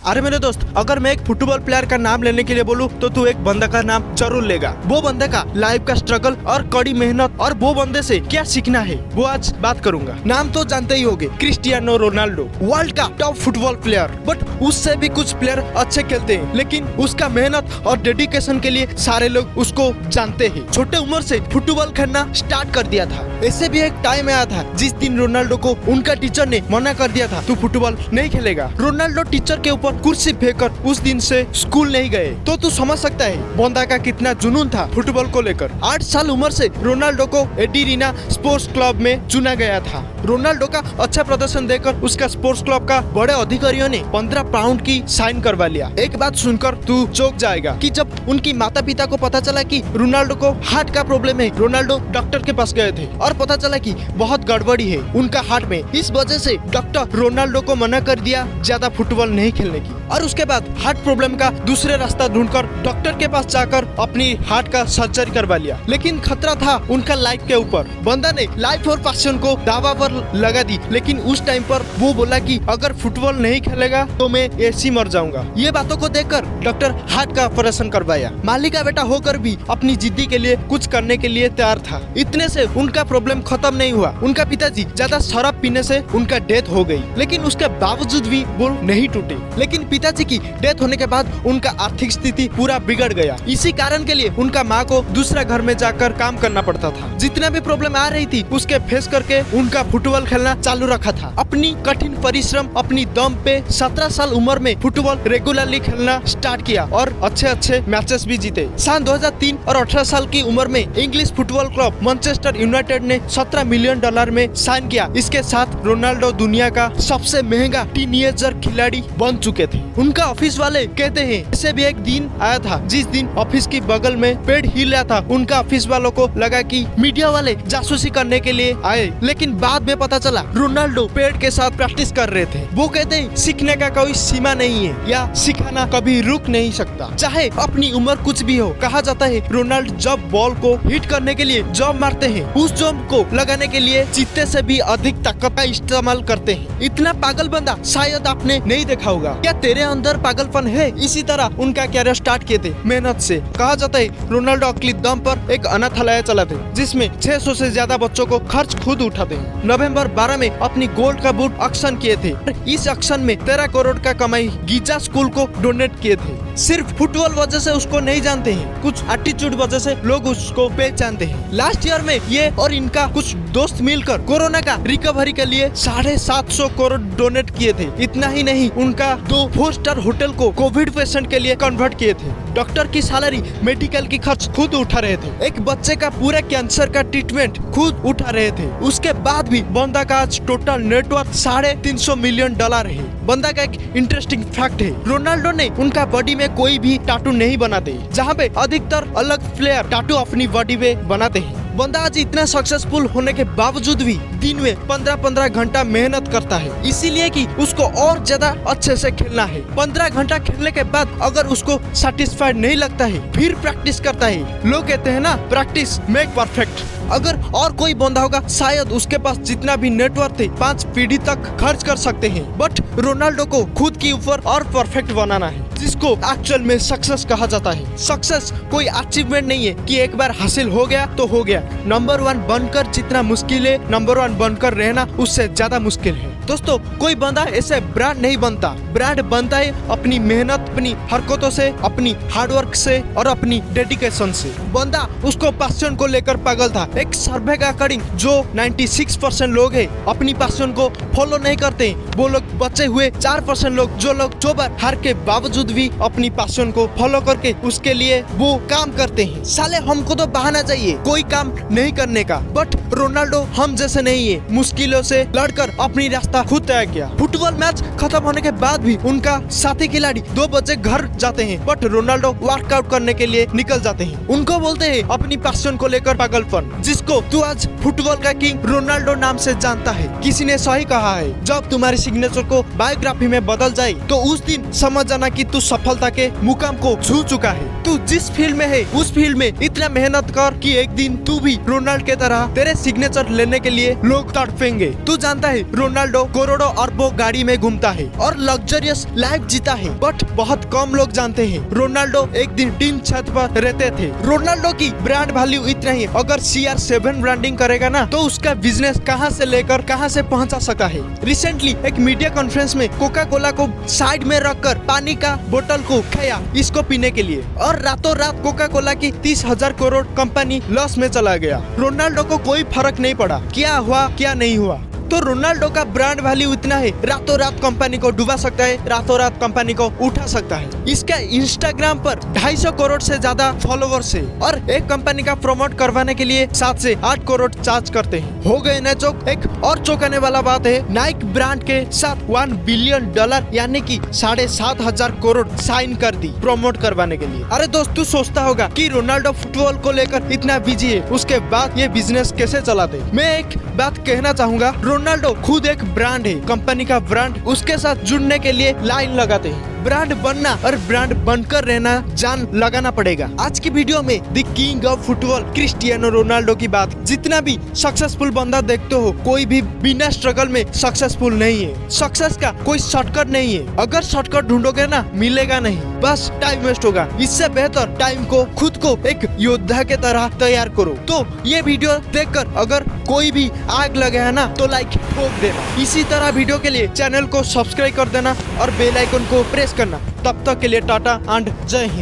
अरे मेरे दोस्त, अगर मैं एक फुटबॉल प्लेयर का नाम लेने के लिए बोलूं तो तू एक बंदे का नाम जरूर लेगा। वो बंदे का लाइफ का स्ट्रगल और कड़ी मेहनत और वो बंदे से क्या सीखना है वो आज बात करूंगा। नाम तो जानते ही होंगे, क्रिस्टियानो रोनाल्डो, वर्ल्ड का टॉप फुटबॉल प्लेयर। बट उससे भी कुछ प्लेयर अच्छे खेलते हैं, लेकिन उसका मेहनत और डेडिकेशन के लिए सारे लोग उसको जानते हैं। छोटे उम्र से फुटबॉल खेलना स्टार्ट कर दिया था। ऐसे भी एक टाइम आया था जिस दिन रोनाल्डो को उनका टीचर ने मना कर दिया था, तू फुटबॉल नहीं खेलेगा। रोनाल्डो टीचर के ऊपर कुर्सी फेंककर उस दिन से स्कूल नहीं गए। तो तू समझ सकता है बंदा का कितना जुनून था फुटबॉल को लेकर। 8 साल उम्र से रोनाल्डो को एडिरीना स्पोर्ट्स क्लब में चुना गया था। रोनाल्डो का अच्छा प्रदर्शन देखकर उसका स्पोर्ट्स क्लब का बड़े अधिकारियों ने 15 पाउंड की साइन करवा लिया। एक बात सुनकर तू चौंक जाएगा कि जब उनकी माता पिता को पता चला कि रोनाल्डो को हार्ट का प्रॉब्लम है, रोनाल्डो डॉक्टर के पास गए थे और पता चला कि बहुत गड़बड़ी है उनका हार्ट में। इस वजह से डॉक्टर रोनाल्डो को मना कर दिया ज्यादा फुटबॉल नहीं खेलने की। और उसके बाद हार्ट प्रॉब्लम का दूसरे रास्ता ढूंढकर डॉक्टर के पास जाकर अपनी हार्ट का सर्जरी करवा लिया। लेकिन खतरा था उनका लाइफ के ऊपर। बंदा ने लाइफ और पैशन को दावा पर लगा दी, लेकिन उस टाइम पर वो बोला कि अगर फुटबॉल नहीं खेलेगा तो मैं ऐसे मर जाऊंगा। ये बातों को देखकर डॉक्टर हार्ट का ऑपरेशन करवाया। मालिक का बेटा होकर भी अपनी जिद्दी के लिए कुछ करने के लिए तैयार था। इतने से उनका प्रॉब्लम खत्म नहीं हुआ। उनका पिताजी ज्यादा शराब पीने से उनका डेथ हो गई, लेकिन उसके बावजूद भी वो नहीं टूटे। लेकिन पिताजी की डेथ होने के बाद उनका आर्थिक स्थिति पूरा बिगड़ गया। इसी कारण के लिए उनका माँ को दूसरा घर में जाकर काम करना पड़ता था। जितना भी प्रॉब्लम आ रही थी उसके फेस करके उनका फुटबॉल खेलना चालू रखा था। अपनी कठिन परिश्रम, अपनी दम पे 17 साल उम्र में फुटबॉल रेगुलरली खेलना स्टार्ट किया और अच्छे मैचेस भी जीते। सन 2003 और 18 साल की उम्र में English football club Manchester United ने $17 मिलियन में साइन किया। इसके साथ रोनाल्डो दुनिया का सबसे महंगा टीनेजर खिलाड़ी बन चुके थे। उनका ऑफिस वाले कहते हैं ऐसे भी एक दिन आया था जिस दिन ऑफिस की बगल में पेड़ हिल रहा था। उनका ऑफिस वालों को लगा कि मीडिया वाले जासूसी करने के लिए आए, लेकिन बाद में पता चला रोनाल्डो पेड़ के साथ प्रैक्टिस कर रहे थे। वो कहते हैं सीखने का कोई सीमा नहीं है या सिखाना कभी रुक नहीं सकता, चाहे अपनी उम्र कुछ भी हो। कहा जाता है रोनाल्डो जब बॉल को हिट करने के लिए जॉब मारते हैं, उस जॉब को लगाने के लिए चीते से भी अधिक ताकत का इस्तेमाल करते हैं। इतना पागल बंदा शायद आपने नहीं देखा होगा। क्या तेरे अंदर पागलपन है? इसी तरह उनका कैरियर स्टार्ट किए थे मेहनत से। कहा जाता है रोनाल्डो अकेले दम पर एक अनाथालय चलाते जिसमें 600 से ज्यादा बच्चों को खर्च खुद उठाते हैं। नवंबर 12 में अपनी गोल्ड का बूट ऑक्शन किए थे। इस ऑक्शन में 13 करोड़ का कमाई गीजा स्कूल को डोनेट किए थे। सिर्फ फुटबॉल वजह से उसको नहीं जानते हैं, कुछ एटीट्यूड वजह से लोग उसको पहचानते हैं। लास्ट ईयर में ये और इनका कुछ दोस्त मिलकर कोरोना का रिकवरी के लिए 750 करोड़ डोनेट किए थे। इतना ही नहीं, उनका 2 4 स्टार होटल को कोविड पेशेंट के लिए कन्वर्ट किए थे। डॉक्टर की सैलरी, मेडिकल की खर्च खुद उठा रहे थे। एक बच्चे का पूरा कैंसर का ट्रीटमेंट खुद उठा रहे थे। उसके बाद भी बंदा का आज टोटल नेटवर्थ $350 मिलियन है। बंदा का एक इंटरेस्टिंग फैक्ट है, रोनाल्डो ने उनका बॉडी में कोई भी टाटू नहीं बनाते, जहाँ पे अधिकतर अलग प्लेयर टाटू अपनी बॉडी में बनाते हैं। बंदा आज इतना सक्सेसफुल होने के बावजूद भी दिन में 15-15 घंटा मेहनत करता है, इसीलिए कि उसको और ज्यादा अच्छे से खेलना है। 15 घंटा खेलने के बाद अगर उसको सेटिस्फाइड नहीं लगता है, फिर प्रैक्टिस करता है। लोग कहते हैं ना, प्रैक्टिस मेक परफेक्ट। अगर और कोई बंदा होगा शायद उसके पास जितना भी नेटवर्क थे 5 पीढ़ी तक खर्च कर सकते हैं, बट रोनाल्डो को खुद के ऊपर और परफेक्ट बनाना है, जिसको एक्चुअल में सक्सेस कहा जाता है। सक्सेस कोई अचीवमेंट नहीं है कि एक बार हासिल हो गया तो हो गया। नंबर 1 बनकर जितना मुश्किल है, नंबर 1 बनकर रहना उससे ज्यादा मुश्किल है। दोस्तों, कोई बंदा ऐसे ब्रांड नहीं बनता। ब्रांड बनता है अपनी मेहनत, अपनी हरकतों से, अपनी हार्डवर्क से और अपनी डेडिकेशन से। बंदा उसको पैशन को लेकर पागल था। एक सर्वे का अकॉर्डिंग जो 96% लोग हैं अपनी पैशन को फॉलो नहीं करते। वो लोग बचे हुए 4% लोग, जो लोग 2 बार हार के बावजूद भी अपनी पैशन को फॉलो करके उसके लिए वो काम करते हैं। साले हमको तो बहाना चाहिए कोई काम नहीं करने का, बट रोनाल्डो हम जैसे नहीं है। मुश्किलों से लड़कर अपनी रास्ता खुद तय किया। फुटबॉल मैच खत्म होने के बाद भी उनका साथी खिलाड़ी 2 बजे घर जाते हैं, बट रोनाल्डो वर्कआउट करने के लिए निकल जाते हैं। उनको बोलते हैं अपनी पैशन को लेकर पागलपन, जिसको तू आज फुटबॉल का किंग रोनाल्डो नाम से जानता है। किसी ने सही कहा है, जब तुम्हारी सिग्नेचर को बायोग्राफी में बदल जाए तो उस दिन समझ जाना कि तू सफलता के मुकाम को छू चुका है। तू जिस फील्ड में है उस फील्ड में इतना मेहनत कर कि एक दिन तू भी रोनाल्डो के तरह तेरे सिग्नेचर लेने के लिए लोग तड़पेंगे। तू जानता है रोनाल्डो रोनाल्डो करोड़ों अरबों गाड़ी में घूमता है और लग्जरियस लाइफ जीता है, बट बहुत कम लोग जानते हैं रोनाल्डो एक दिन टीन छत पर रहते थे। रोनाल्डो की ब्रांड वैल्यू इतना ही, अगर CR7 ब्रांडिंग करेगा ना तो उसका बिजनेस कहां से लेकर कहां से पहुंचा सका है। रिसेंटली एक मीडिया कॉन्फ्रेंस में कोका कोला को साइड में रखकर पानी का बोतल को खाया इसको पीने के लिए, और रातों रात कोका कोला की 30,000 करोड़ कंपनी लॉस में चला गया। रोनाल्डो को कोई फर्क नहीं पड़ा क्या हुआ क्या नहीं हुआ। तो रोनाल्डो का ब्रांड वैल्यू इतना है, रातों रात कंपनी को डुबा सकता है, रातों रात कंपनी को उठा सकता है। इसका इंस्टाग्राम पर 250 करोड़ से ज्यादा फॉलोवर्स है और एक कंपनी का प्रमोट करवाने के लिए 7 से 8 करोड़ चार्ज करते हैं। हो गए ना चौक। एक और चौंकाने वाला बात है, नाइक ब्रांड के साथ $1 बिलियन यानी कि 7,500 करोड़ साइन कर दी प्रमोट करवाने के लिए। अरे दोस्त, तू सोचता होगा कि रोनाल्डो फुटबॉल को लेकर इतना बिजी है, उसके बाद ये बिजनेस कैसे चलाते। मैं एक बात कहना चाहूंगा, रोनाल्डो खुद एक ब्रांड है, कंपनी का ब्रांड। उसके साथ जुड़ने के लिए लाइन लगाते हैं। ब्रांड बनना और ब्रांड बनकर रहना जान लगाना पड़ेगा। आज की वीडियो में the king of football Cristiano Ronaldo की बात। जितना भी सक्सेसफुल बंदा देखते हो, कोई भी बिना स्ट्रगल में सक्सेसफुल नहीं है। सक्सेस का कोई शॉर्टकट नहीं है। अगर शॉर्टकट ढूंढोगे ना, मिलेगा नहीं, बस टाइम वेस्ट होगा। इससे बेहतर टाइम को खुद को एक योद्धा के तरह तैयार करो। तो ये वीडियो देखकर अगर कोई भी आग लगे है ना तो लाइक ठोक देना। इसी तरह वीडियो के लिए चैनल को सब्सक्राइब कर देना और बेल आइकन को प्रेस करना। तब तक के लिए टाटा एंड जय हिंद।